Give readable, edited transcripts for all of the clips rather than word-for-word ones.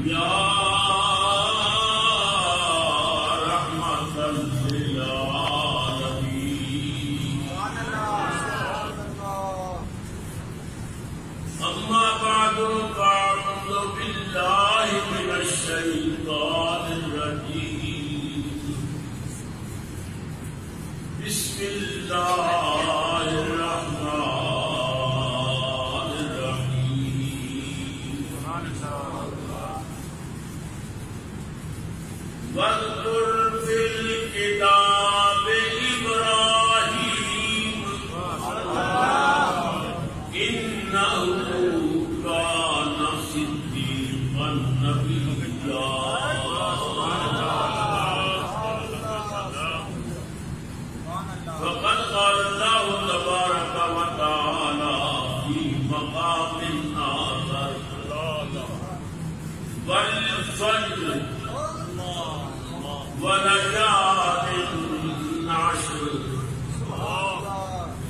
یا رحمت للعالمین. اما بعد فاعوذ باللہ من الشیطان الرجیم. بسم اللہ الرحمن الرحیم. واذکر فی الکتاب ابراہیم انہ کان صدیقا نبیا. فقد قال اللہ تبارک وتعالی فی مقام آخر والفجر وليال عشر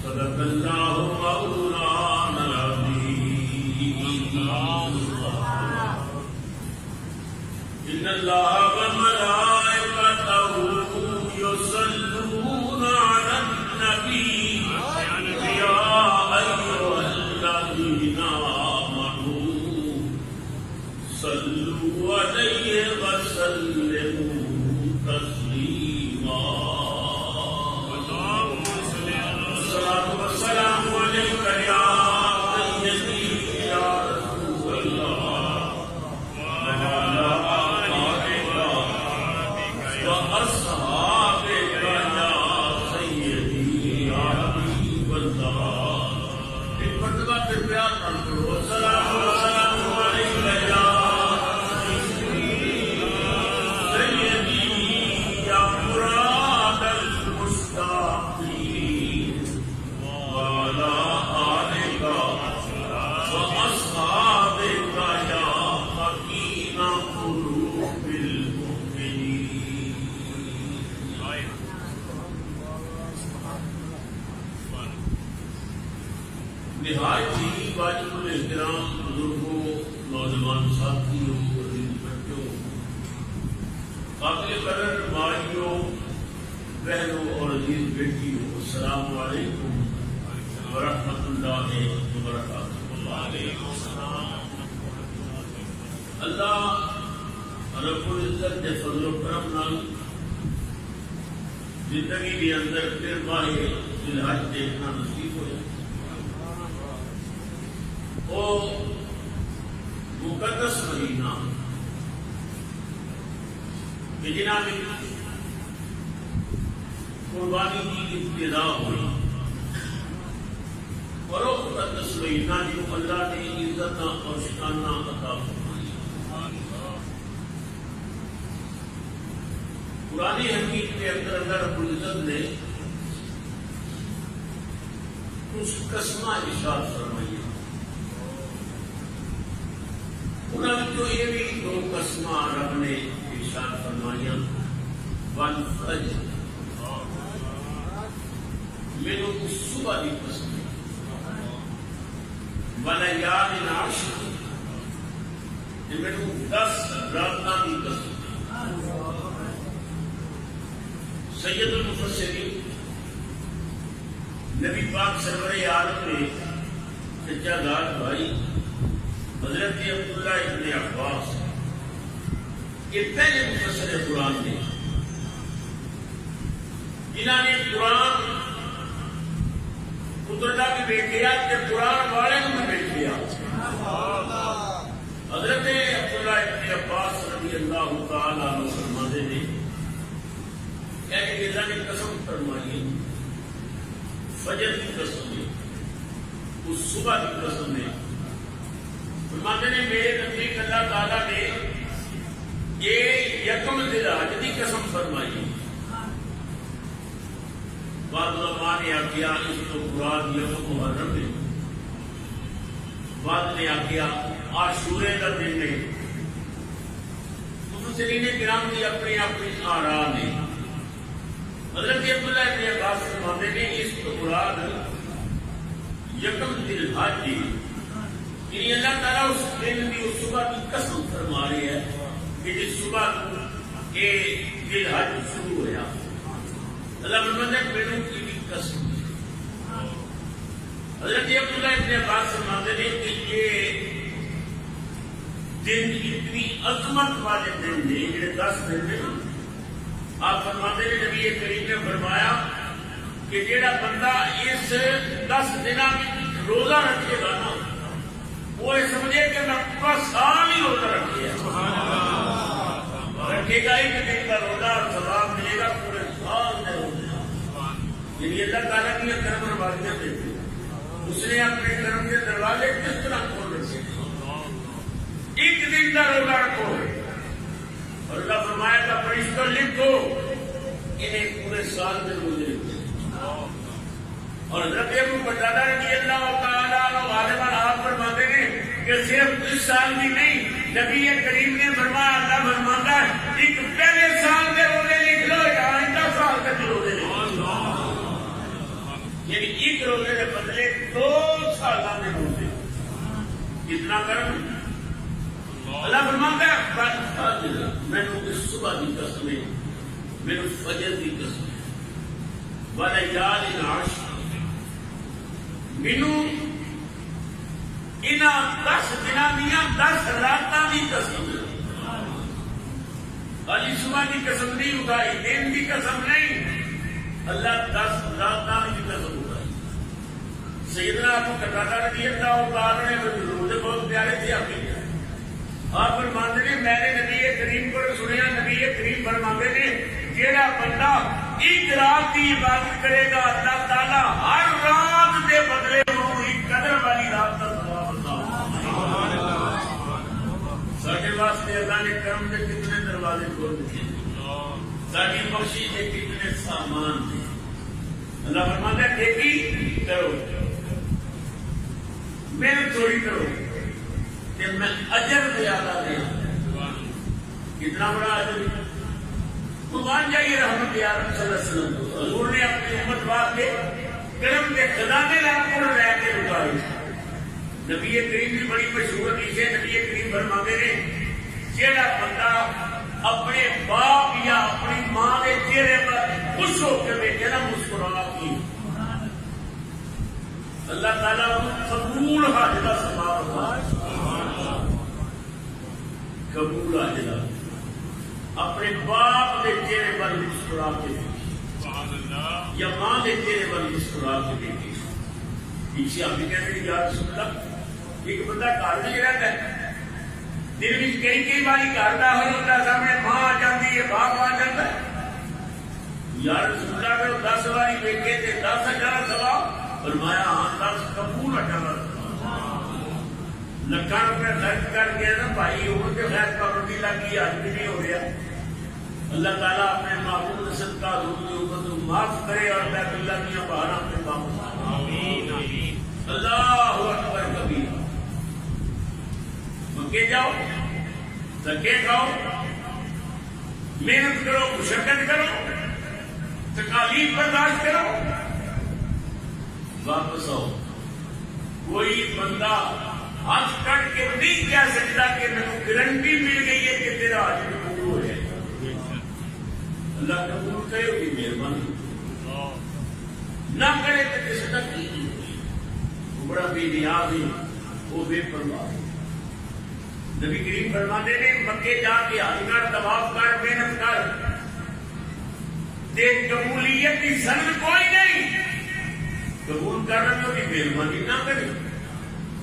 صدق اللہ مولانا العظیم. ان اللہ وملائکتہ یصلون علی النبی یا ایھا الذین آمنوا صلوا علیہ وسلموا تسلیما. الصلاۃ والسلام علیک یا سیدی یا رسول اللہ وعلی آلک واصحابک یا سیدی یا حبیب اللہ. ایک مرتبہ پھر پیار کرو. الصلاۃ والسلام علیک یا نہایت ہی واجب الاحترام بزرگوں، نوجوان ساتھیوں، عزیز بچوں، قابل قدر بھائیوں، بہنوں اور عزیز بیٹیوں، السلام علیکم ورحمۃ اللہ وبرکاتہ. اللہ رب العزت کے فضل و کرم نال زندگی کے اندر پھر ماہ ذی الحج دیکھنا نصیب ہوا. وہ مقدس مہینہ کہ جنہاں میں قربانی کی ابتدا ہوئی اور وہ مقدس مہینہ جو اللہ نے عزت اور شانہ عطا فرمائی. قرآن حکیم کے اندر اللہ رب العزت نے کچھ قسمہ ارشاد فرمائی. انہوں نے یہ بھی دو قسمہ رب نے ارشاد فرمایا. والفجر میرے صبح کی قسم، ولیال عشر میرے 10 راتاں کی قسم. سید المفسرین نبی پاک سرور عالم نے سچا دار بھائی حضرت عبداللہ ابن عباس یہ پہلے مفسر قرآن نے جنہوں نے قرآن اترنا بھی بیٹھیا کہ قرآن والے کو بھی بیٹھیا. حضرت عبداللہ ابن عباس رضی اللہ تعالی عنہ فرماتے ہیں کہ اللہ نے قسم فرمائی فجر کی قسم ہے، اس صبح کی قسم ہے. فرماتے ہیں میرے نزدیک اللہ تعالیٰ نے یہ یکم ذی الحج کی قسم فرمائی. بعض علماء نے آخیا اس کو مراد یکم محرم ہے، بعض نے آخیا عاشورے کا دن ہے. مفسرین کرام کی اپنی اپنی آراء نے. حضرت عبداللہ ابن عباس فرماتے ہیں اس کو مراد یکم ذی الحج، یعنی اللہ تعالیٰ اس دن کی اس صبح کی قسم فرما رہی ہے کہ جس صبح یہ ذی الحج شروع ہوا اللہ فرماتا ہے میرے کی قسم حضرت عبداللہ ابن عباس فرماتے ہیں کہ یہ دن اتنی عظمت والے دن نے یہ 10 دن نے آپ فرماتے ہیں نبی کریم نے فرمایا کہ جیڑا بندہ اس 10 دنوں میں روزہ رکھے گا نا وہ یہ سمجھے کہ میں پورا سال ہی روزہ رکھے رکھے گا ایک دن کا روزہ اور ثواب ملے گا پورے سال میں روزہ یعنی اللہ تعالیٰ کی کرم اور بارکت دیتے اس نے اپنے کرم کے دروازے کس طرح کھول رکھے ایک دن کا روزہ رکھو اور اللہ فرمایا کا فرشتہ لکھو انہیں پورے سال میں روزے رکھے اور حضرت ابو قتادہ رضی اللہ تعالیٰ عنہ غالباً آپ فرماتے ہیں کہ صرف اس سال کی نہیں نبی کریم نے فرمایا اللہ فرماتا ہے ایک پہلے سال کے روزے لکھ لو یا آئندہ سال کے روزے لکھ لو یعنی ایک روزے کے بدلے 2 سالہ میں روزے کتنا کرم اللہ فرماتا ہے میں نے اس صبح کی قسم ہے میں نے فجر کی قسم ہے وَلَيَالٍ عَشْرٍ مینو انہاں 10 دناں دیاں 10 راتاں دی قسم علی صبح کی قسم نہیں اٹھائی دن کی قسم نہیں اللہ 10 راتاں کی قسم اٹھائی سیدنا ابو قتادہ رضی اللہ تعالیٰ نے روزے بہت پیارے تھے آپ فرماتے ہیں میں نے نبی کریم کو سنیا نبی کریم فرماتے ہیں جیڑا بندہ ایک رات کی عبادت کرے گا اللہ تعالیٰ ہر رات کے بدلے ایک قدر والی رات کا ثواب ساڈے واسطے اللہ نے کرم کے کتنے دروازے کھول دیے ساری بخشش کے کتنے سامان تھے اللہ فرماتا ہے دیکھی کرو محنت تھوڑی کرو کہ میں اجر زیادہ دیا کتنا بڑا اجر قربان جائیے رحمت یا رب صلی اللہ علیہ وسلم حضور نے اپنی امت واسطے کرم کے خزانے لاکھوں رہ کے اٹھائے نبی کریم کی بڑی مشہور حدیث ہے نبی کریم فرماتے ہیں جیڑا بندہ اپنے باپ یا اپنی ماں کے چہرے پر خوش ہو کے بیٹھے نا مسکرا کی اللہ تعالیٰ قبول حاجلہ سماعت قبول حاجلہ اپنے باپ کے چہرے پر مسکرا کے دیکھی یا ماں کے چہرے پر مسکرا کے دیکھی پیچھے آپ بھی کہتے ہیں یا رسول اللہ ایک بندہ گھر میں رہتا ہے دن میں کئی باری گھر داخل ہوتا ہے سامنے ماں آ جاتی ہے باپ آ جاتا ہے یا رسول اللہ میں 10 باری دیکھے تھے 10,000 ثواب فرمایا ہاں 10 قبول 18 لکھاں روپے خرچ کر کے نا بھائی ہو کے خیر پابندی لگی آج بھی نہیں ہو رہا اللہ تعالیٰ اپنے معبود صدقہ حضور کی امت کو معاف کرے اور بیت اللہ کی بہارا پہ واپس اللہ اکبر کبیر مکے جاؤ دھکے کھاؤ محنت کرو مشقت کرو تکالیف برداشت کرو واپس آؤ کوئی بندہ ہاتھ کٹ کے نہیں کہہ سکتا کہ میں گارنٹی مل گئی ہے کہ تیرا آج قبول ہو جائے اللہ قبول کرے ہوگی مہربانی نہ کرے تو کسی کا نہیں وہ بڑا بے نیاز ہے وہ بے پرواہ نبی کریم فرماتے ہیں مکے جا کے حج کر طواف کر محنت کر دیکھ قبولیت کی سند کوئی نہیں قبول کر رہے ہو کہ مہربانی نہ کرے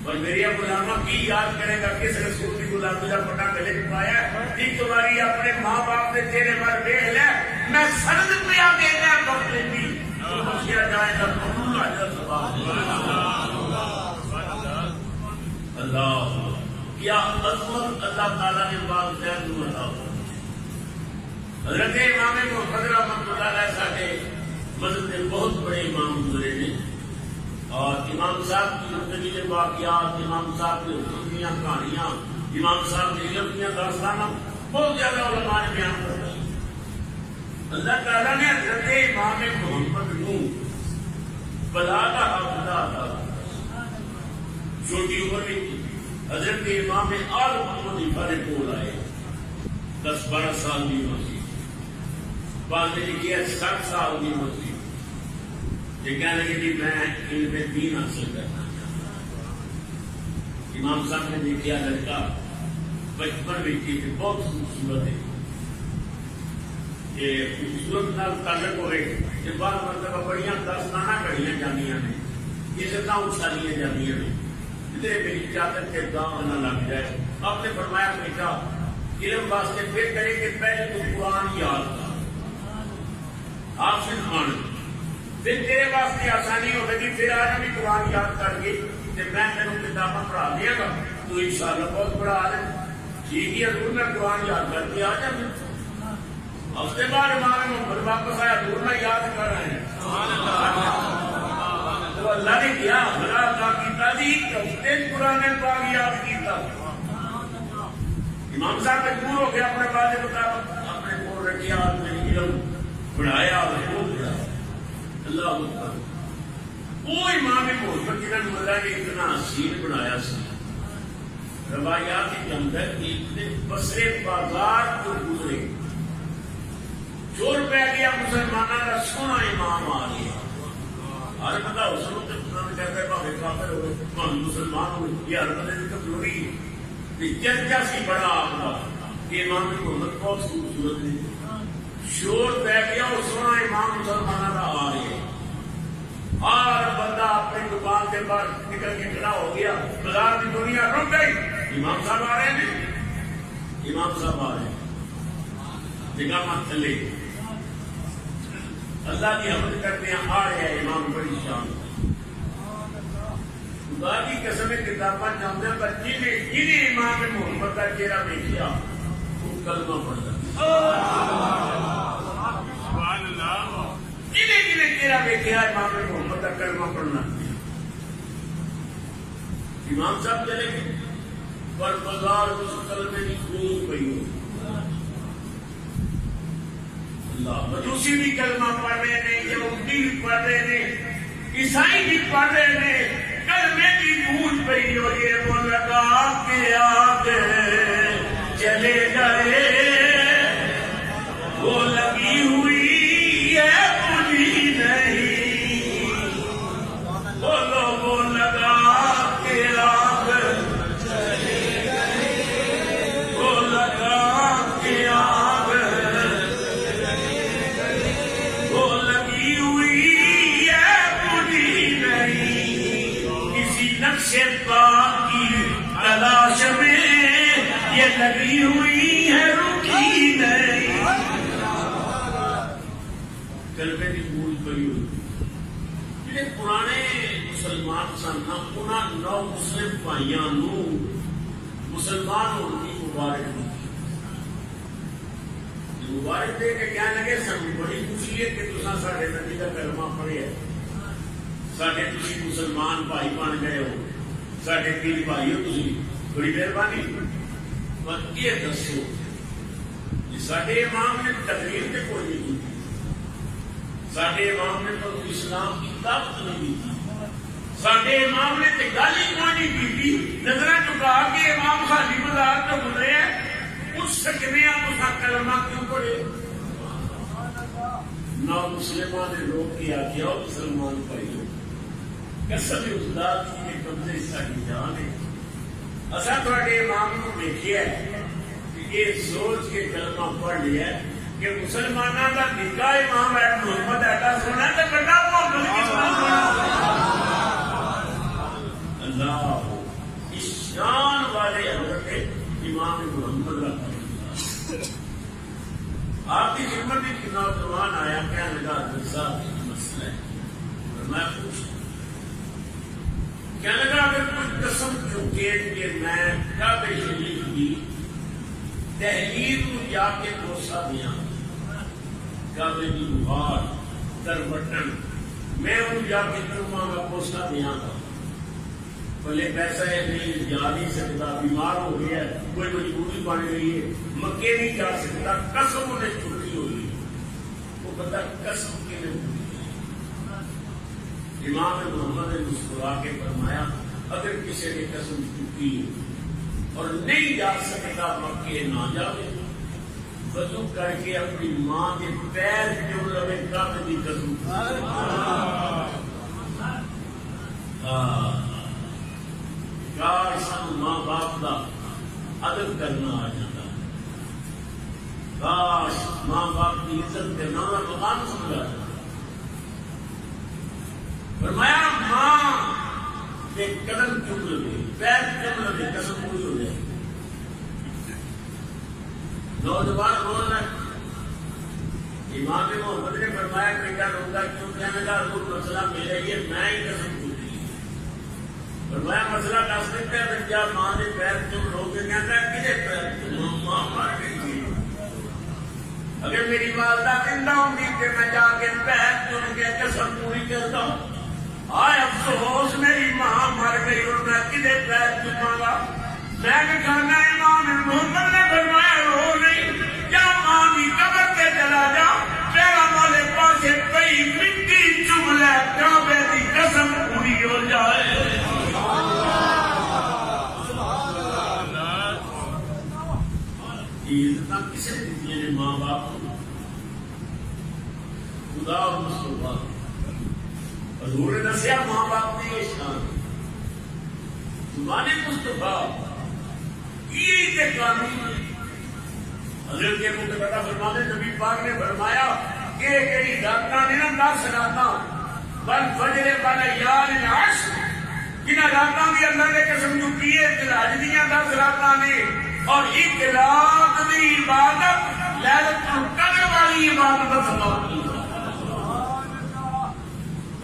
اور میری غلامہ کی یاد کرے گا کس رسول کی غلامی کا پٹا گلے میں پایا ایک تمہاری اپنے ماں باپ کے چہرے پر دیکھ لے میں سند پہ دینا وقت بھی بخشیا جائے گا قبول آ جائے اللہ کیا عظمت اللہ تعالیٰ نے بات خیر کو بتاؤ حضرت امام محمد رحمۃ اللہ علیہ ساڈے مذہب کے بہت بڑے امام گزرے نے اور امام صاحب کی زندگی کے واقعات امام صاحب کی حکمیاں کہانیاں امام صاحب کی علمیاں داستانہ بہت زیادہ علماء نے بیان کر دی اللہ تعالیٰ نے حضرت امام محمد نو بلا کا حافظہ عطا چھوٹی عمر میں حضرت امام آل محمد حنیفہ نے بول آئے 10-12 سال کی عمر سی، بعد میں لکھی ہے 60 سال کی عمر سی، یہ کہنے لگے کہ میں علم دین حاصل کرنا چاہتا ہوں۔ امام صاحب نے دیکھا لڑکا بچپن میں کی بہت خوبصورت ہے، یہ خوبصورت نال تعلق ہوئے کہ بعد مرتبہ بڑی داستانہ کڑیاں جانیاں نے، اسے نہ اچھالیاں جانیاں نے، ادھر میری چادر کے دام نہ لگ جائے۔ آپ نے فرمایا بیٹا علم واسطے پھر کرے کہ پہلے تو قرآن یاد کر، آپ سے مان پھر تیرے واسطے آسانی ہوگی، پھر آج بھی قرآن یاد کر کے میں تینوں کتاباں پڑھا دیا گا تو انشاءاللہ بہت بڑا عالم۔ ٹھیک ہے حضور میں قرآن یاد کر کے آ جاؤں، ہفتے بعد امام محمد واپس آیا، حضور میں یاد کر رہے ہیں تو اللہ نے کیا بڑا عطا کیتا جی، ہفتے قرآن پاک یاد کیتا۔ امام صاحب مجبور ہو گیا اپنے والد مطابق اپنے کو رکھیا، علم پڑھایا، اللہ اکبر۔ وہ امام محمد جنہوں اللہ نے اتنا حسین بنایا سی، روایات کے اندر اتنے بسرے بازار جو گزرے، چور پہ گیا مسلمانوں کا سونا امام آ گیا، ہر بندہ اس وقت کہتا ہے بھاوے کافر ہوئے بھاوے مسلمان ہوئے، یہ ہر بندے کی کمزوری ہے، چرچا سی بڑا آپ کا کہ امام محمد بہت خوبصورت ہے، شور پہ گیا وہ سونا امام مسلمانوں کا آ رہا ہے، ہر بندہ اپنی دکان کے باہر نکل کے کھڑا ہو گیا، بازار کی دنیا رک گئی، امام صاحب آ رہے ہیں، امام صاحب آ رہے ہیں، نگاہ مت چلے، اللہ کی حمد کرتے ہیں، آ رہے ہیں امام، بڑی شان، خدا کی قسم کتاباں جانتے ہیں، پر جنہیں امام محمد کا چہرہ دیکھا وہ کلمہ پڑھتا، جنہیں چہرہ دیکھا امام محمد کا کلمہ پڑھنا۔ امام صاحب چلے گئے پر بازار اس کلمے کی خون پئی ہو، اللہ مجوسی بھی کلمہ پڑھ رہے ہیں، یہودی بھی پڑھ رہے ہیں، عیسائی بھی پڑھ رہے ہیں، کلمے کی گونج پئی ہو، یہ وہ لگا کے آگے چلے گئے، وہ لگی ہوئی ہے مجھے نہیں، بولو وہ لگا کے آگے چلے گئے، وہ لگا کے آگے وہ لگی ہوئی ہے مجھے نہیں، کسی نقش پاک کی تلاش میں یہ لگی ہوئی ہے رکی نہیں، کلمے کی گونج پئی ہوئی۔ جہے پرانے مسلمان سن انہوں نو مسلم بھائیوں مسلمان ہونے کی مبارک دی، مبارک دے کے کہنے لگے سن بڑی خوشی ہے کہ تساں ساڈے نبی کا کلمہ پڑھیا، ساڈے تسی مسلمان بھائی بن گئے ہو، ساڈے پیر بھائی ہو، تسی بڑی مہربانی، پر یہ دسو ساڈے امام نے تقریر تے کوئی نہیں کی، ساڈے امام نے تو اسلام کی دعوت نہیں دی، ساڈے امام نے تے گل ہی کوئی نہیں کی، نظریں چکا کے امام خالی بازار تو گزرے ہیں، اس سکنے آپ کلمہ کیوں پڑھے؟ نہ مسلمان نے روک کے آخیا مسلمان بھائی ہو، قسم اس ذات کی کہ قبضے ساری جان ہے، اصا تھوڑے امام کو دیکھیا ہے کہ یہ سوچ کے کلمہ پڑھ لیا کہ مسلمانوں کا نکا امام ہے محمد ایڈا سونا تو بڑا محمد کتنا سونا، اللہ اس شان والے حضرت امام محمد کا آپ کی خدمت میں ایک نوجوان آیا، کہنے لگا حضرت صاحب مسئلہ ہے، میں پوچھتا کہنے لگا اگر کچھ قسم چکے کہ میں کعبہ شریف کی تحریر کو جا کے کوسا دیا، کعبے کی بخار در بٹن میں ان جا کے کلمہ کا کوسا دیا تھا، بھلے پیسہ ہے نہیں جا نہیں سکتا، بیمار ہو گیا ہے، کوئی مجبوری بن گئی ہے، مکے نہیں جا سکتا، قسم انہیں چھٹی ہوئی، وہ بتا قسم کے لیے امام محمد نے مسکرا کے فرمایا اگر کسی نے قسم چکی اور نہیں جا سکتا مکے نہ جاوے، وضو کر کے اپنی ماں کے پیر چوم لوے کعبے کی قسم کاش سان ماں باپ کا ادب کرنا آ جاتا، کاش ماں باپ کی عزت کے نام مقام سمجھا جاتا۔ فرمایا ماں کے قدم چوم لوے پیر چوم لوے قسم پوری ہو جائے۔ نوجوان بول رہے امام محمد نے فرمایا بیٹا روزہ کیوں کہنے کا حضور مسئلہ میرا یہ میں ہی قسم پوچھی فرمایا مسئلہ دس دیتے ہیں جب ماں کے پیر چوم رو کے کہتا ہے کدے پیر ماں مر گئی اگر میری والدہ زندہ ہوگی کہ میں جا کے پیر چوم کے قسم پوری کرتا ہوں آئے افسوس میری ماں مر گئی اور میں کدے پیر چوماں گا۔ میں نے کہنا امام محمد نے فرمایا رو نہیں یا ماں کی قبر پہ چلا جا تیرا والے پاسے پئی مٹی چم لے کعبے کی قسم پوری ہو جائے۔ عزت کسے دیتی ہے ماں باپ کو؟ خدا اور مصطفیٰ حضور نے دسیا ماں باپ کی یہ شان زبان مصطفیٰ یہ قانون حضرت ابو قتادہ فرماتے نبی پاک نے فرمایا کہ کئی راتاں نے نا 10 راتاں بل فجر بل یال العشر جنہاں راتاں دی اللہ نے قسم چکی ہے ذوالحج دیاں 10 راتاں نے اور ایک رات دی عبادت لیلۃ القدر والی عبادت سبحان اللہ۔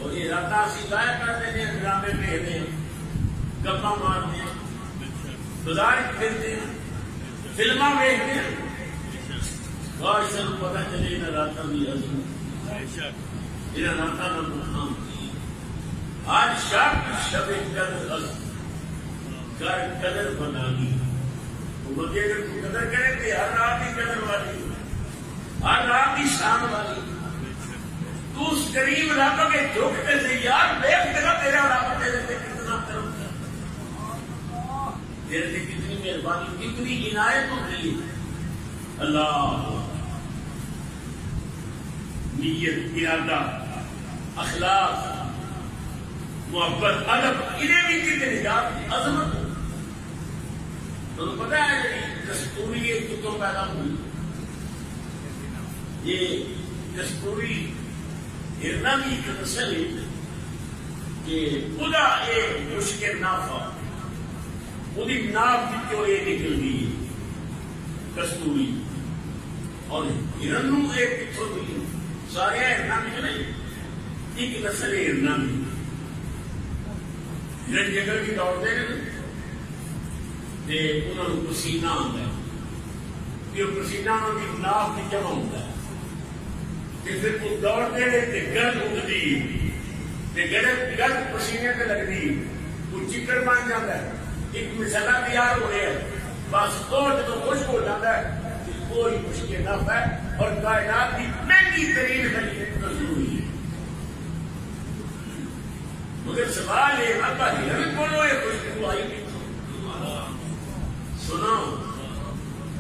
اور یہ راتاں اسی ضائع کرتے ہیں ڈرامے دیکھتے ہیں گپاں مارتے ہیں بازار پھرتے ہیں فلماں دیکھتے ہیں کاش سن پتہ چلے انہاں راتاں دی عظمت انہاں راتاں دا مقام ہر شب شب قدر کر قدر بنانی بندے اگر کوئی قدر کرے تو ہر رات کی قدر والی ہر رات کی شان والی تو اس قریب راتوں کے جھوکتے سے یار دیکھ تیرا تیرا رات تیرے سے کتنا کرم تیرے سے کتنی مہربانی کتنی عنایت ہوتی ہے۔ اللہ نیت ارادہ اخلاق محبت ادب انہیں بھی کتنے نجات عظمت تو پتہ ہے کستوری یہ کتوں پیدا ہوئی یہ کستوری ہرنا بھی ایک نسل ہے کہ خدا ایک مشکل نافع وہی ناف جو یہ نکل گئی کستوری اور ہرن ایک کتوں بھی سارے ہرنا بھی نہیں ایک نسل ہے ہرنا بھی ہرن جگہ بھی دوڑتے ہیں انہوں نے پسینہ آتا ہے کہ پسینہ انہوں کی ناف کی جمع ہوتا ہے کہ پھر وہ دوڑتے رہتے گرد اگتی گرد پسینے پہ لگتی وہ چکر بن جاتا ہے ایک مسئلہ تیار ہو رہا ہے بس توڑ تو خشک ہو جاتا ہے کوئی مشکل نف ہے اور کائنات کی مہنگی ترین ضروری ہے مگر سوال ہے ابا ہرن بولو یہ خوشبو آئی نہیں سنو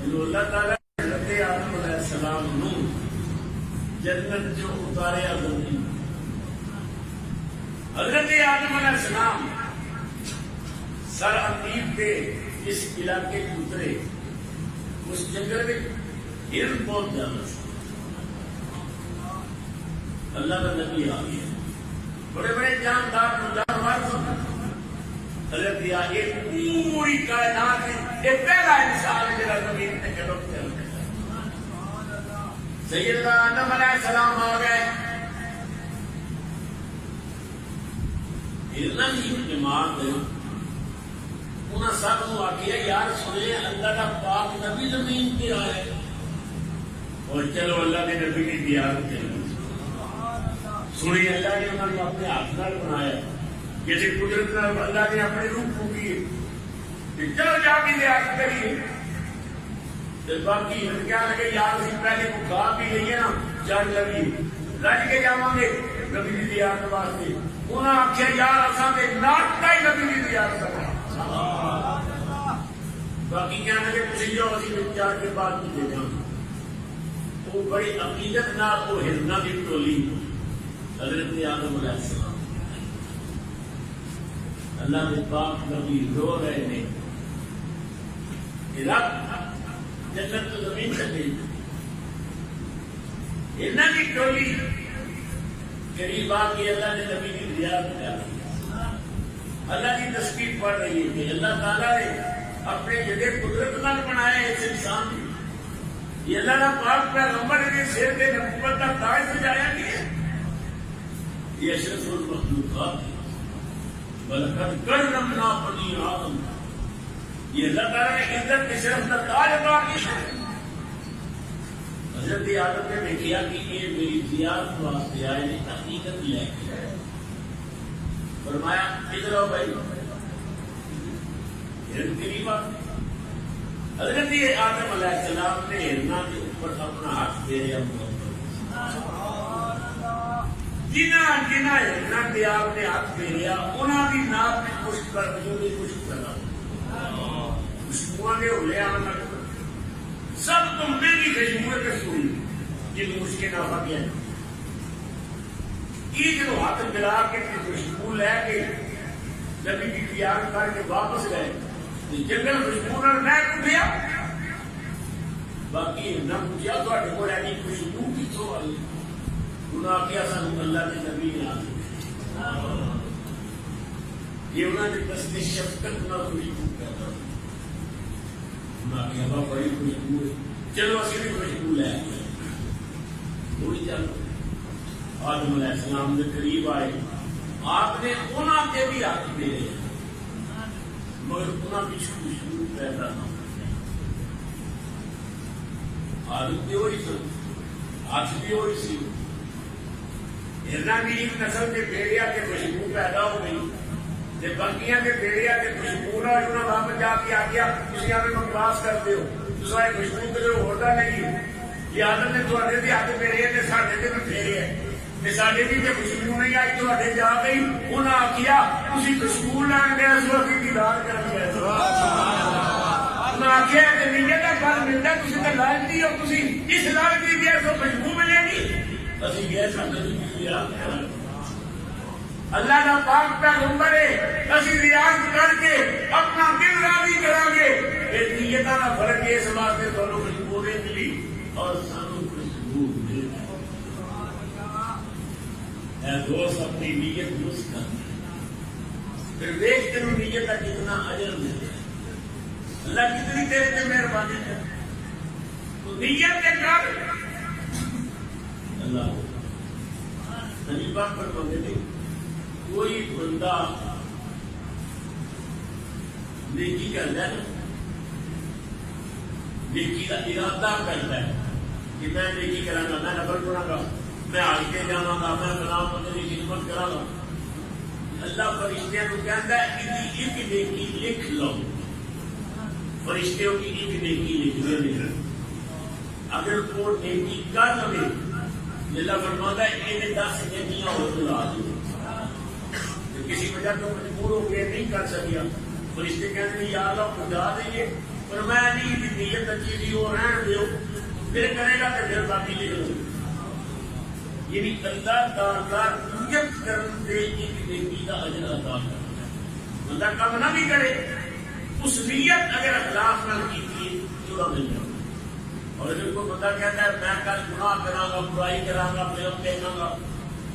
جو اللہ تعالیٰ حضرت آدم علیہ السلام نو جنت جو اتارے آدمی حضرت آدم علیہ السلام سر عقیب پہ اس علاقے کے اترے اس جنگل میں ہرن بہت زیادہ اللہ کا نبی آ گیا بڑے بڑے جاندار جانور حضرت یہ پوری کائنات یہ پہلا انسان ہے جنہوں نے اتنے کے لوگ چلتے ہیں سیدنا آدم علیہ السلام آ گئے اتنا ہی دماغ ہے انہوں سب کو آخیا یار سنے اللہ کا پاک نبی زمین پہ آئے اور چلو اللہ کے نبی کی زیارت کریں سنی اللہ نے انہوں نے اپنے ہاتھ نال بنایا جیسے قدرت اللہ نے اپنے روح کو کیے چلو جا کے زیارت کریے باقی کیا لگے یار اسی پہلے کو کھا بھی لئیے نا جان لگی رج کے جاواں گے نبی کی زیارت واسطے انہوں نے آخیا یار اصل کے ناٹا ہی نبی کی زیارت کرنا باقی کیا لگے کسی جو اسی جان کے بعد بھی دے جاؤں وہ بڑی عقیدت نال وہ ہرنا کی ٹولی حضرت آدم علیہ السلام اللہ کے پاک نبی رو رہے ہیں کہ رب جنت تو زمین سے بھیج ہرنا کی ٹولی قریب آ کے اللہ نے نبی کی زیارت کر اللہ کی تسبیح پڑھ رہی ہے کہ اللہ تعالیٰ نے اپنے جگہ قدرت نال بنایا اس انسان کو یہ اللہ کا پاک پیغمبر کے سر کے نبوت کا تاج سجایا گیا یہ اشرف المخلوقات ہے وَلَقَدْ كَرَّمْنَا بَنِي آدَمَ یہ اللہ تعالیٰ نے عزت کے شرف کا تاج عطا کیا حضرت آدم نے کیا کہ یہ میری زیارت واسطے آئے نے حقیقت لے کے فرمایا ادھر آؤ بھائی قریب حضرت آدم علیہ السلام نے ہرنا کے اوپر اپنا ہاتھ پھیریا جنہ جنہ ہرنا کے آپ نے ہاتھ پھیریا انہوں کی ناک میں خشک کر دی خشک کرنا خوشبو کے ہولے آنا سب تم میری خوشبو کے سوئی جن مشکل نہ ہو گیا یہ جو ہاتھ ملا کے خوشبو لے کے نبی کی تیار کر کے واپس گئے جنگل خوشبو میں اٹھیا باقی نہ پوچھا تھوڑے کو ایسی خوشبو کتوں آئی انہوں نے کیا سانو اللہ کے نبی نے یہ انہوں نے دست شفقت نہ خوشبو کہتا انہوں نے کہا بڑی خوشبو ہے چلو اسی بھی خوشبو لے تھوڑی چلو آدم علیہ السلام کے قریب آئے آپ نے انہوں کے بھی ہاتھ پھیرے مگر انہوں کی خوشبو پیدا نہ عادت بھی ہوئی سی ہاتھ بھی ہوئی سی ہرنا کی ایک نسل کے بھیڑیا کے خوشبو پیدا ہو گئی بکیاں کے بھیڑیا کے خوشبو نہ انہوں نے واپس جا کے آ گیا تھی ہمیں بکواس کرتے ہو تصا خوشبو کدھر ہوتا نہیں یہ آدم نے تھوڑے بھی ہاتھ پھیرے نے ساڈے تے بھی پھیرے ہے ساڈے بھی تے خوشبو نہیں آئی تھوڑے جا گئی انہوں نے کیا تھی خوشبو لین گئے اس وقت دیدار کر گئے آخیا نیت کا پھل ملتا تھی تو لائقی ہو تھی اس لائقی گئے تو خوشبو ملے گی اسی گئے اللہ کا پاک پیغمبر ہے اسی ریاض کر کے اپنا دل راضی کریں گے یہ نیت کا فرق ہے اس واسطے دونوں خوشبو نہیں ملی اور سانو خوشبو مل اے دوست اپنی نیت درست کر پھر دیکھ تینوں نیت کا کتنا اجر ملتا ہے اللہ کتنی تیرے پہ مہربانی ہے تو نیت کے کر اللہ نبی پاک پر بندے تھے کوئی بندہ نیکی کرتا ہے نیکی کا ارادہ کرتا ہے کہ میں نیکی کرا گا میں نفل پڑھا گا میں آج کے جانا گا میں فلاں بندے کی خدمت کرا گا اللہ فرشتوں کو کہتا ہے کہ ایک نیکی لکھ لو فرشتوں کی ایک نیکی لکھنے میں اگر وہ نیکی کر لے اللہ فرماتا ہے یہ 10 نیکیاں اور بلا دو کسی وجہ تو مجبور ہو گئے نہیں کر سکیا فرشتے کہتے ہیں یا اللہ خدا دیں پر میں نہیں نیت اچھی تھی وہ رہن دیو پھر کرے گا تو پھر باقی لکھ لو یعنی اللہ تعالیٰ نیت کرنے سے ایک نیکی کا اجر عطا کرتا ہے بندہ کم نہ بھی کرے اس نیت اگر اخلاق نہ کی تھی چورا مل جائے اور اگر کوئی بندہ کہتا ہے میں کل گناہ کرا گا برائی کرا گا فلم دیکھا گا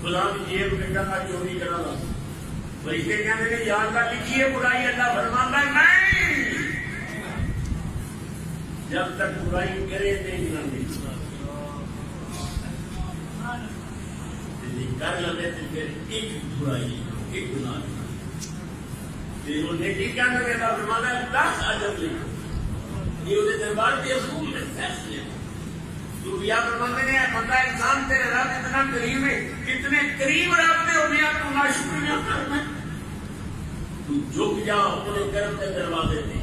فلاں کی جیب کٹا گا چوری کرا گا فرشتے کہتے ہیں یا اللہ لکھیے برائی اللہ فرماتا ہے نہیں جب تک برائی کرے نہیں نہ کر لے تو پھر ایک برائی ایک گناہ نیکی کرنے کے بعد فرماتا ہے 10 اجر لکھو یہ وہ دربار کے اصول میں فیصلے تو یا فرماتے ہیں بندہ انسان تیرے رب اتنا قریب ہے کتنے قریب رب نے ہو گیا تو ناشکریاں کرنا تو جھک جا اپنے کرم کے دروازے دے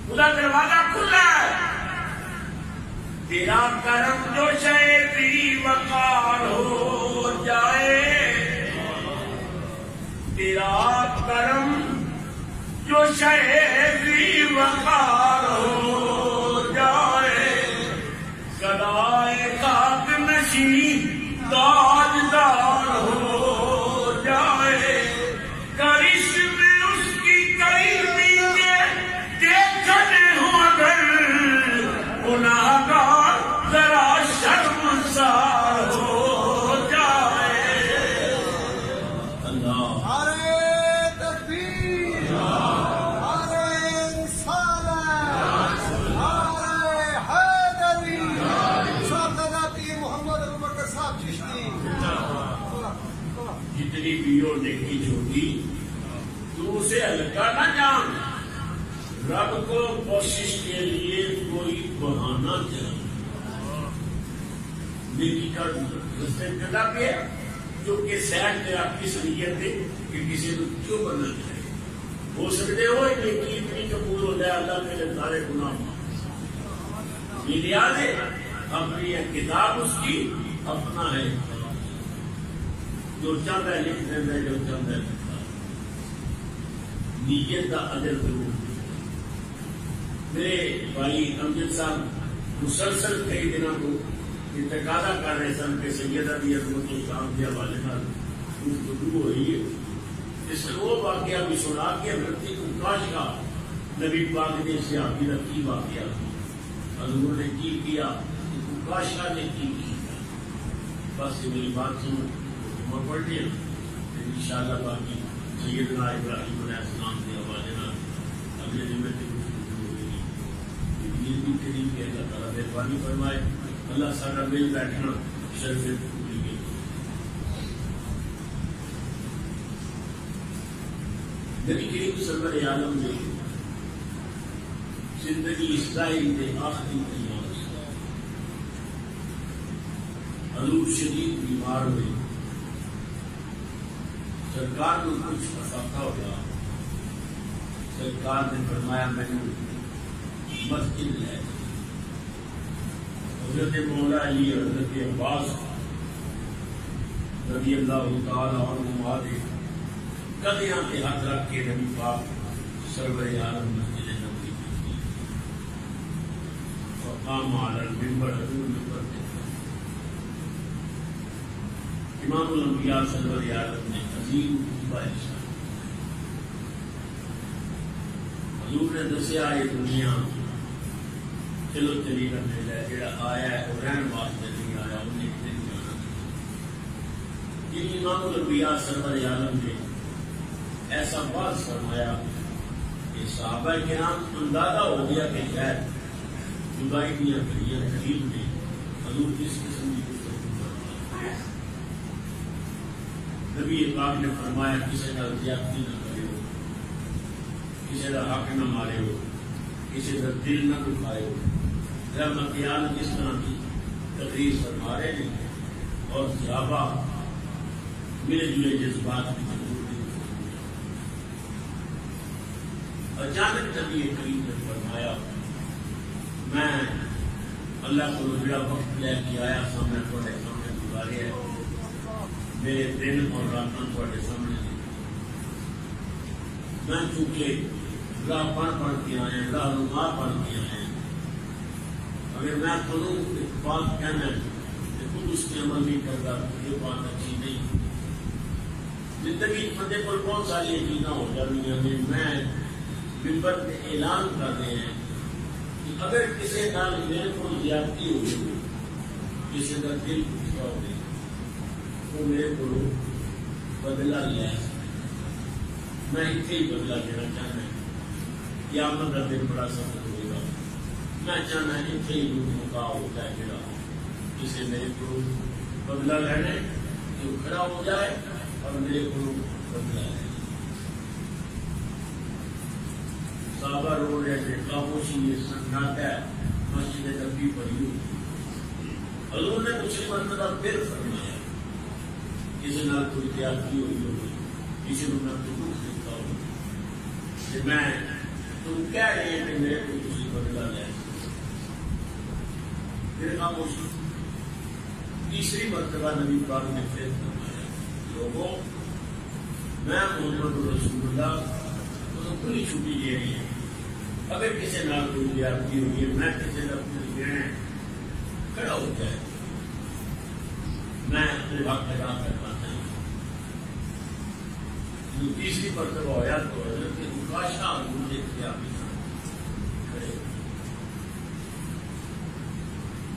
خدا دروازہ کھلا ہے تیرا کرم جو شیطی وقار ہو جائے تیرا کرم جو شیطی وقار ہو جائے سدائے کسی تاجدار ہو جائے، کرشمے اس کی کئی میٹے دیکھنے ہوں اگر گناہگار ذرا شرمسار ہو جائے۔ اللہ نعرہ تکبیر، نعرہ رسالت، نعرہ حیدری، سلطنت محمد ابوبکر صاحب چشتی۔ جتنی بھی ہو نیکی چھوٹی تو اسے ہلکا نہ جان، رب کو کوشش کے لیے کوئی بہانہ چاہیے۔ نیکی کا رستے کدا پہ جو کہ سیٹ تیرا کس نیت ہے کہ کسی کو کیوں بننا چاہیے، ہو سکتے ہو نیکی اتنی قبول ہو جائے اللہ میرے سارے گناہ معاف۔ یہ یاد ہے اپنی کتاب اس کی اپنا ہے، جو چاہتا ہے لکھ دینا ہے، جو چاہتا ہے لکھتا ہے۔ نیت کا اجر ضرور۔ میرے بھائی امجد صاحب مسلسل کئی دنوں کو یہ تقاضا کر رہے سن کہ سیدہ دی عظمت الاسلام کے حوالے نال گفتگو ہوئی ہے، اس میں وہ واقعہ بھی سنا کے حضرت کاش کا نبی پاک نے صحابی کا کی واقعہ حضور نے کی کیا، کاش کا نے کی کیا۔ بس یہ میری بات سنو میں پڑھ لیا انشاءاللہ باقی سیدنا ابراہیم علیہ السلام کے حوالے نال اگلے دن میں یہ بھی قریب کہ اللہ تعالیٰ مہربانی فرمائے، اللہ سارا مل بیٹھنا شرف پوری گئی۔ نبی کریم صلی اللہ علیہ وسلم نے زندگی اسرائیل کے آخری ایام حضور شدید بیمار ہوئے، سرکار کو کچھ افاقہ ہوا، سرکار نے فرمایا میں نے مسجد ہے، حضرت مولا علی حضرت عباس رضی اللہ تعالی عنہما نے قدیاں کے ہاتھ رکھ کے نبی پاک سرور عالم مسجد نبوی کی وقام علی المنبر، حضور منبر پہ امام الانبیاء سرور عالم نے عظیم خطبہ ارشاد، حضور نے دسیا یہ دنیا چلو چلی کرنے لے، جڑا آیا ہے وہ رہن واسطے نہیں آیا، انہیں کتنے نہیں آنا۔ یہ امام الانبیاء سرور عالم نے ایسا بات فرمایا کہ صحابہ کرام اندازہ ہو گیا کہ شاید جدائی دیا کریاں قریب نے، حضور کس قسم کی گفتگو فرمایا۔ نبی پاک نے فرمایا کسی کا زیادتی نہ کرے ہو، کسی کا حق نہ مارے ہو، کسی کا دل نہ دکھائے ہو۔ رحمت عالم کس طرح کی تقریر فرما رہے ہیں اور صحابہ ملے جلے جذبات کی ضرور نہیں۔ اچانک نبی کریم نے فرمایا میں اللہ کو جڑا وقت لے کے آیا سامنے تھوڑے سامنے گزارے ہے، میرے دن اور راتاں تھوڑے سامنے دی، میں چونکہ راہ پڑھ کے آئے، راہ نما پڑھ کے آئے، اگر میں خودوں ایک بات کہنا ہے کہ خود اس کے عمل نہیں کرتا یہ بات اچھی نہیں۔ زندگی بندے پر بہت ساری چیزیں ہو جاتی ہیں، میں منبر پہ اعلان کر رہے ہیں کہ اگر کسی نال میرے کو زیادتی ہوئی ہو، کسی کا دل پوچھتا ہو وہ میرے کو بدلہ لے سکتے، میں اتنے ہی بدلہ لینا چاہنا ہے۔ قیامت کا دن بڑا سخت ہوئے گا، میں چاہنا ہے اتنے ہی موقع ہو جائے میرا جسے میرے کو بدلہ لینے جو کھڑا ہو جائے اور میرے کو بدلہ لے۔ صحابہ رو رہے تھے، خاموشی یہ سناٹا ہے، مسجد نبوی پڑھی ہوئی۔ حضور نے دوسری مرتبہ پھر فرمایا کسی نال کوئی زیادتی ہوئی ہوگی، کسی نے میں دکھ دیتا ہوں کہ میں تم کہہ رہے ہیں کہ میرے کو کسی بدلہ لے، پھر خاموشی۔ تیسری مرتبہ نبی پاک نے پھر فرمایا لوگوں میں محمد رسول اللہ کو کھلی چھٹی دے رہی ہے، اگر کسی نال کوئی زیادتی ہوئی ہے میں کسی کا کچھ دینا کھڑا ہو جائے، مجھے حق ادا کرنا چاہیے. تیسری مرتبہ ہوا تو حضرت مکاشا حضور نے کیا کھڑے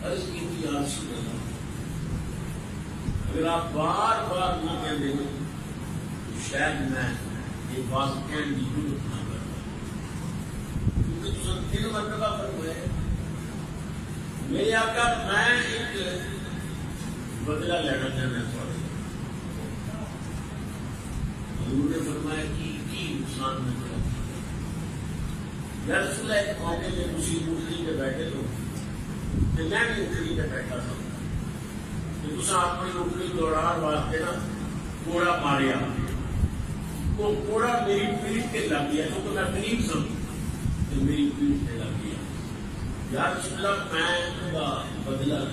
عرض کی تھی یا رسول اللہ اگر آپ بار بار نہ کہہ دیں تو شاید میں یہ بات کہنے کی ضرورت نہ کرتا کیونکہ تو 3 مرتبہ فرمائے میرے آقا میں ایک بدلہ لینا چاہنا تھوڑا. حضور نے فرمایا کہ نقصان میں کرا یا رسول اللہ ایک موقع میں کسی اٹھڑی پہ بیٹھے تو میں بھی اٹھڑی پہ بیٹھا تھا تو تصا اپنی اٹھڑی دوڑان واسطے نا کوڑا ماریا وہ کوڑا میری پیٹھ کے لگ گیا کیونکہ میں غریب سمجھ تو میری پیٹھ پہ لگ گیا. یا رسول اللہ میں بدلہ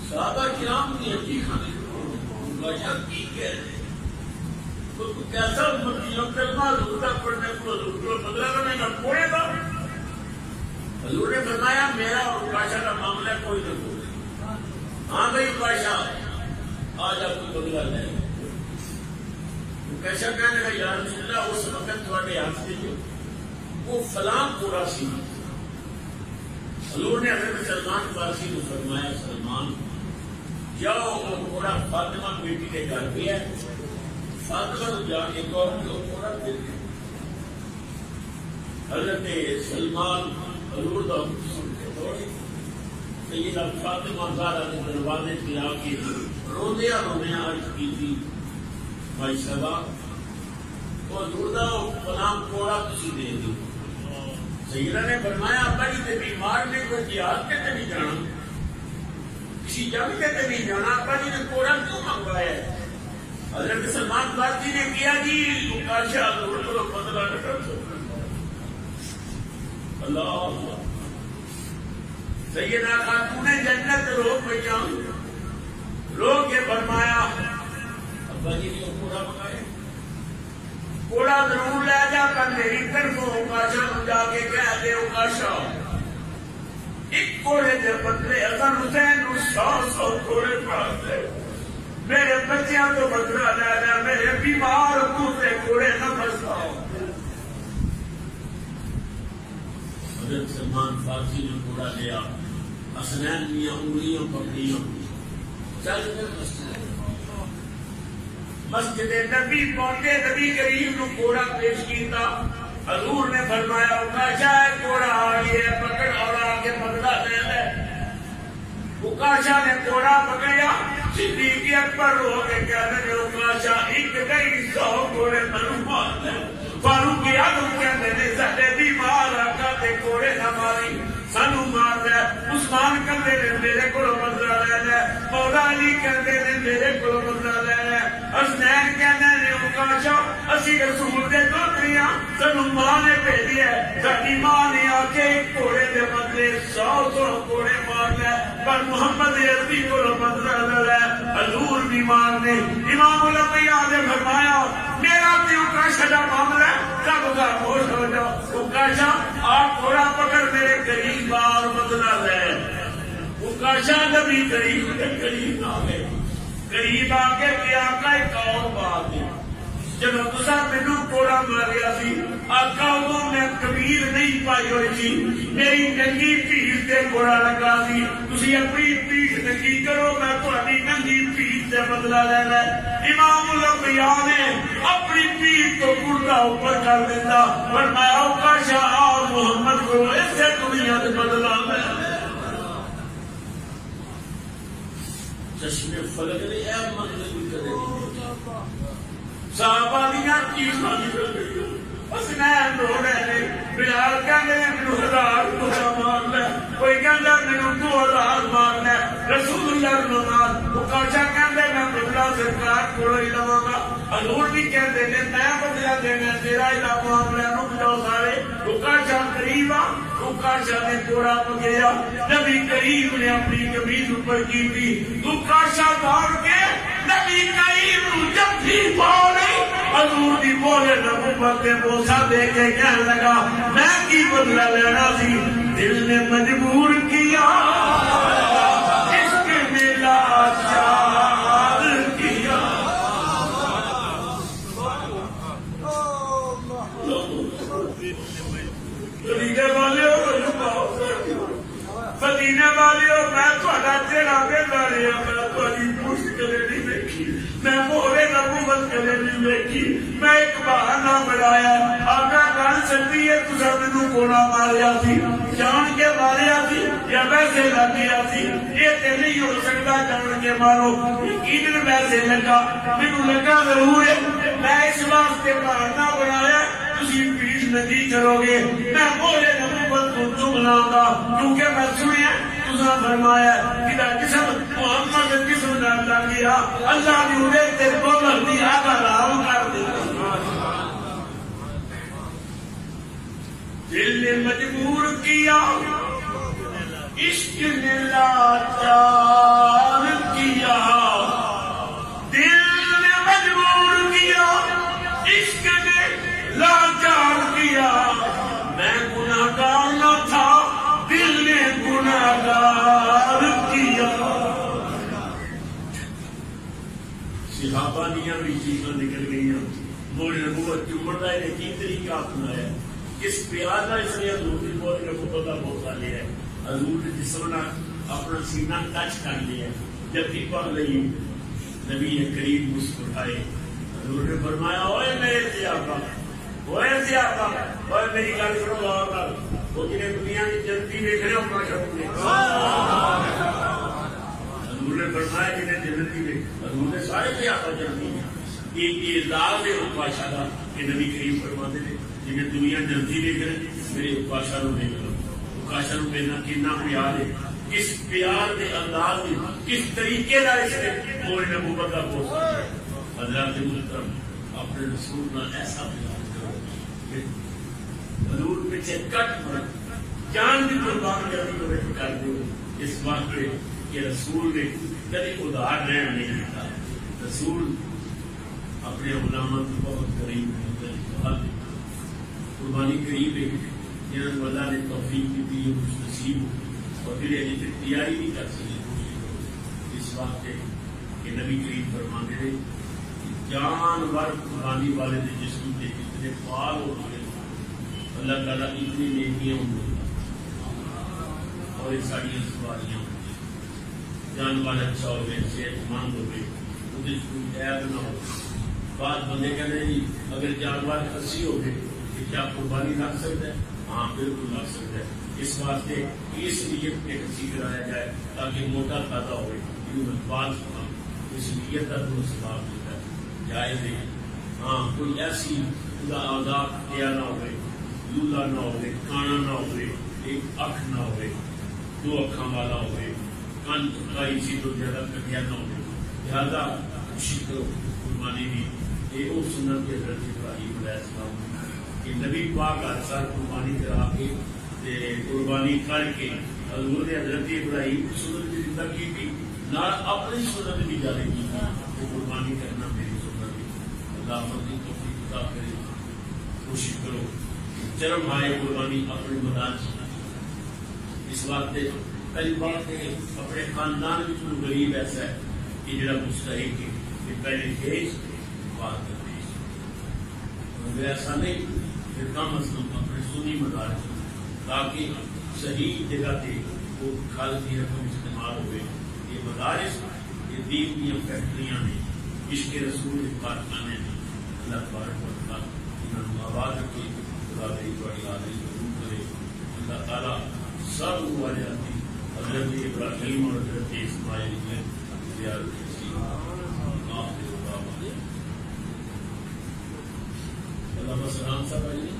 صحابہ کرام کی ہڈی کھانے کی کہہ رہے تو کیسا مطلب کلمہ ضرورتا پڑھنے کو بدلہ کرنے کا کوڑے گا. حضور نے فرمایا میرا اور بادشاہ کا معاملہ کوئی نہ ہو. ہاں بھائی بادشاہ آج آپ کو بدلہ لے وہ کیسا کہنے کا یا رسول اللہ اس وقت تھوڑے ہاتھ سے جو وہ فلاں کوڑا سی. حضور نے حضرت سلمان فارسی کو فرمایا سلمان جاؤ وہ کوڑا فاطمہ بیٹی کے گھر پہ ہے فاطمہ تو جا کے گور جو کوڑا دے دے. حضرت سلمان حضور دا سن کے دوڑے سیدہ فاطمہ زہرا نے دروازے پہ آ کے روندیا روندیا عرض کی تھی بھائی صاحب وہ حضور دا فلاں کوڑا کسی دے دو. سیدہ نے فرمایا بڑی تے بیمار نے کوئی جہاد کے تے نہیں جانا کسی جنگ کے تے نہیں جانا بڑی نے کوڑا کیوں منگوایا ہے. حضرت سلمان فارسی نے کیا جی مکاشا حضور کو بدلہ نہ کر سکتا. اللہ سیدہ خاتون جنت رو پہیا رو کے فرمایا ابا جی نے کوڑا منگایا کوڑا ضرور لے جا کر میری طرف اوکاشا کو جا کے کہہ دے اوکاشا ایک کوڑے دے بدلے حسن حسین کو 100 کوڑے پڑا دے میرے بچیاں تو بدلا لے جا میرے بیمار کو سے کوڑے نہ پھنساؤ. حضرت سلمان فارسی نے کوڑا لیا حسنین میاں انگلیوں پکڑیوں چل کر مسجد نبی پہنچے نبی کریم کو کوڑا پیش کیتا. حضور نے فرمایا اوکاشا کوڑا آ گیا پکڑ اور آگے بدلہ لے لے. اوکاشا نے کوڑا پکڑیا صدیق اکبر ہو کے کہنے لگے اوکاشا ایک نہیں 100 کوڑے منو مار لے. فاروق اعظم کہتے ہیں سارے بیمار آقا تے کوڑے نہ ماری سانو مار دے. عثمان کہتے ہیں میرے کو بدلہ لے لے. مولا علی کہتے ہیں میرے کو بدلہ لے لے. حسنین کہتے ہیں اوکاشا اسی رسول دے دوتریاں سانو ماں نے بھیجی ہے ساری ماں نے آ کے کوڑے دے بدلے 100 کوڑے مار لے پر محمد عربی کو بدلہ لے لے. حضور بیمار نے امام الانبیاء نے فرمایا میرا بھی اوکاشا کا معاملہ سب کا خوش ہو جاؤ. اوکاشا آپ کوڑا پکڑ میرے قریب اور بدلہ لے. اوکاشا نبی قریب قریب آ گئے قریب آ کے کیا آقا ایک اور بات ہے جب تسا مینو کوڑا ماریا سی آقا ادو میں کبیر نہیں پائی ہوئی تھی میری ننگی پیٹھ سے کوڑا لگا سی تسی اپنی پیٹھ ننگی کرو میں تہاڈی ننگی پیٹھ سے بدلہ لینا. امام الانبیاء نے اپنی پیٹھ کو کرتا اوپر کر دیتا فرمایا اوکاشا آؤ محمد کو اس سے دنیا سے بدلہ لینا. چشم فلک نے اے مغربی کرے صحابہ دیاں چیزاں نکل گئی. حسنین رو رہے ہیں بلال کہندے مینوں 1000 کوڑا مار لے کوئی کہندا مینوں 2000 مار لے. رسول اللہ نے مار اوکاشا کہندے میں بدلہ سرکار کولوں ہی لواں گا. حضور بھی کہندے نے میں بدلہ دینا تیرا ہی معاملہ رک جاؤ سارے. اوکاشا قریب آ اوکاشا نے کوڑا پکڑیا نبی کریم نے اپنی قمیض اوپر کی تھی. اوکاشا دوڑ کے نبی کریم نو جفی پاؤ نہیں حضور دی بولے نبوت تے بوسا دے کے کہنے لگا میں کی بدلہ لینا سی دل نے مجبور کیا عشق میں لا مدینے والے میں تھوڑا چہرہ ویلا رہا میں تھوڑی پشت کدے نہیں دیکھی میں مورے نبوت کدے نہیں دیکھی میں ایک بہانہ بنایا آگا گل سکتی ہے تسا مینوں کوڑا ماریا سی جان کے ماریا سی یا ویسے لگ گیا سی یہ تے نہیں ہو سکتا جان کے مارو یقیناً ویسے لگا مینوں لگا ضرور ہے میں اس واسطے بہانہ بنایا تسی پیٹ نہیں چلو گے میں مورے نبوت کو چگلاؤں گا کیونکہ میں سنیا تسا فرمایا کہ جسم محمد جسم نہ لگ گیا اللہ نے انہیں تے بغل دی آگا رام کر دیا دل نے مجبور کیا عشق نے لاچار کیا دل نے مجبور کیا عشق نے لاچار کیا میں گناہگار نہ تھا دل نے گناہگار کیا صحابہ دیاں بھی چیزاں نکل گئی موڑ نبوت کی عمر ہے کی طریقہ اپنایا اس پیار کا اس لیے حضور کی بہت نبوت کا موقع لیا ہے حضور نے جسم نے اپنا سینہ ٹچ کر لیا جب بھی پڑھ رہی نبی کریم مسکرائے حضور نے فرمایا اوے میرے صحابہ اوے صحابہ اوے میری گل سنو غور کر وہ جنہیں دنیا کی جنتی دیکھ رہے ہو اپنا شبد نے حضور نے فرمایا جنہیں جنتی دیکھ حضور نے سارے صحابہ جنتی ہیں یہ اعزاز ہے بادشاہ کا کہ نبی کریم فرماتے ہیں جنہیں دنیا جلدی دیکھ رہے میرے بادشاہ کو دیکھ لو بادشاہ کو میرا کتنا پیار ہے کس پیار کے انداز میں کس طریقے کا اس نے موڑ نبوت کا پوچھا حضرات محترم اپنے رسول کا ایسا پیار کرو کہ حضور پیچھے کٹ مر جان بھی قربان کر دو اس بات پہ کہ رسول نے کبھی ادھار رہن نہیں دیتا رسول اپنے غلاموں کو بہت قریب ہے قربانی قریب ہے جنہوں کو اللہ نے توفیق کی دی خوش نصیب اور پھر یہ تیاری نہیں کر سکے اس واسطے کہ نبی کریم فرماتے ہیں جانور قربانی والے نے جسم کے کتنے فعال ہو گئے اللہ تعالیٰ اتنی نیکیاں ہوں اور یہ ساری سواریاں ہوں جانور اچھا ہو گئے صحت مند ہو گئے مجھے کوئی عیب نہ ہو بات بندے کہتے ہیں جی اگر جانور خسی ہو گئے کہ کیا قربانی لگ سکتا ہے ہاں بالکل لگ سکتا ہے اس واسطے اس نیت پہ خسی کرایا جائے تاکہ موٹا پیدا ہوئے بات سنا اس نیت کا تو سباب دیتا ہے جائز ہے ہاں کوئی ایسی خدا آزاد کیا نہ ہوئے لولا نہ ہوئے کانا نہ ہوئے ایک اکھ نہ ہوئے دو اکھاں والا ہوئے کان کا اسی تو زیادہ کٹیا نہ ہوئے لہذا خوشی کرو قربانی دی یہ وہ سنت کے حضرت ابراہیم علیہ السلام کہ نبی پاک ہر سال قربانی کرا کے قربانی کر کے حضور نے حضرت ابراہیم کی سنت بھی زندہ کی تھی نہ اپنی سنت بھی جاری کی تھی وہ قربانی کرنا میری سنت ہے اللہ مدد توفیق عطا کرے کوشش کرو چرم آئے قربانی اپنے میدان سے اس واسطے پہلی بات ہے اپنے خاندان میں جو غریب ایسا ہے کہ جڑا مستحق ہے کہ پہلے دیش بات کرتے ایسا نہیں پھر کم از کم اپنے سنی مدارس تاکہ صحیح جگہ پہ وہ کھال کی رقم استعمال ہوئے یہ مدارس یہ دین کی فیکٹریاں نے عشق رسول کارخانے نے اللہ تبارک و تعالیٰ انہوں نے آباد رکھے خدا دے بڑی آدمی ضرور کرے اللہ تعالیٰ سب والے آتی حضرت ابراہیم اور حضرت اسماعیل میں زیادہ اللہ سلام صاحب آئیے